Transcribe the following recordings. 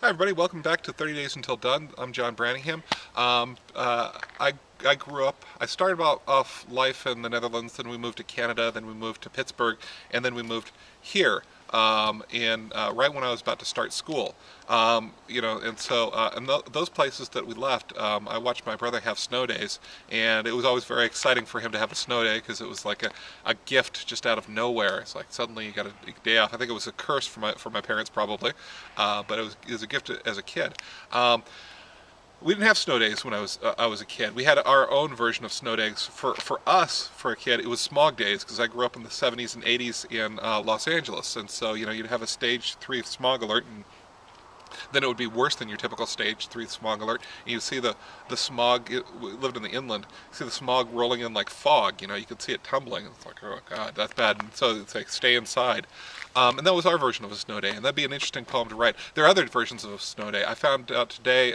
Hi everybody, welcome back to 30 Days Until Done. I'm John Branningham. I grew up, I started off life in the Netherlands, then we moved to Canada, then we moved to Pittsburgh, and then we moved here right when I was about to start school. And so in those places that we left, I watched my brother have snow days, and it was always very exciting for him to have a snow day because it was like a gift just out of nowhere. It's like suddenly you got a day off. I think it was a curse for my parents probably, but it was a gift as a kid. We didn't have snow days when I was a kid. We had our own version of snow days. For us, for a kid, it was smog days because I grew up in the 70s and 80s in Los Angeles, and so you'd have a stage 3 smog alert, and then it would be worse than your typical stage 3 smog alert. And you see the smog. We lived in the inland. You see the smog rolling in like fog. You could see it tumbling. It's like, oh god, that's bad. And so it's like, stay inside. And that was our version of a snow day, and that'd be an interesting poem to write. There are other versions of a snow day. I found out today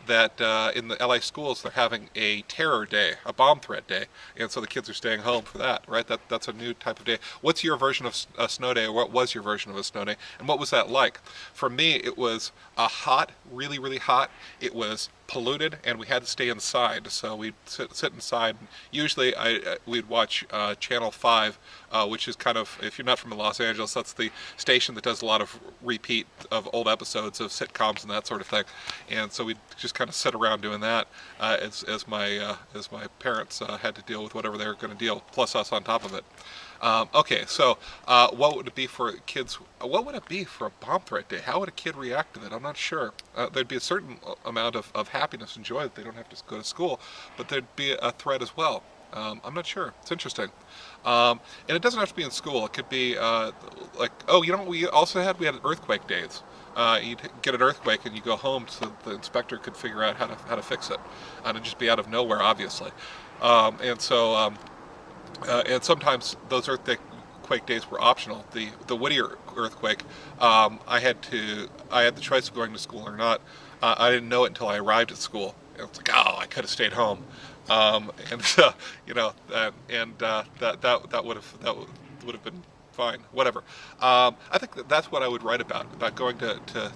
that in the LA schools they're having a terror day, a bomb threat day, and so the kids are staying home for that. Right? That's a new type of day. What's your version of a snow day, or what was your version of a snow day, and what was that like? For me, it was hot, really, really hot. It was polluted, and we had to stay inside. So we'd sit inside. Usually, we'd watch Channel 5, which is kind of, if you're not from Los Angeles, that's the station that does a lot of repeat of old episodes of sitcoms and that sort of thing. And so we'd just kind of sit around doing that as my parents had to deal with whatever they were going to deal, plus us on top of it. Okay, so what would it be for kids? What would it be for a bomb threat day? How would a kid react to that? I'm not sure. There'd be a certain amount of happiness and joy that they don't have to go to school, but there'd be a threat as well. I'm not sure. It's interesting. And it doesn't have to be in school. It could be what we had earthquake days. You'd get an earthquake and you go home so the inspector could figure out how to fix it. And it'd just be out of nowhere, obviously. And sometimes those earthquake days were optional. The Whittier earthquake, I had the choice of going to school or not. I didn't know it until I arrived at school. And it's like, oh, I could have stayed home. And so, that would have been fine. Whatever. I think that's what I would write about going to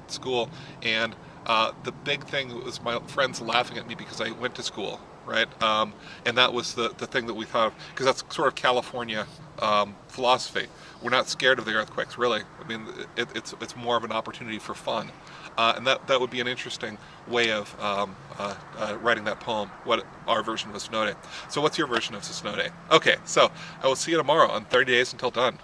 school. And the big thing was my friends laughing at me because I went to school, right? And that was the thing that we thought of, because that's sort of California philosophy. We're not scared of the earthquakes, really. I mean, it's more of an opportunity for fun. And that would be an interesting way of writing that poem, what our version of a snow day. So what's your version of a snow day? Okay, so I will see you tomorrow on 30 Days Until Done.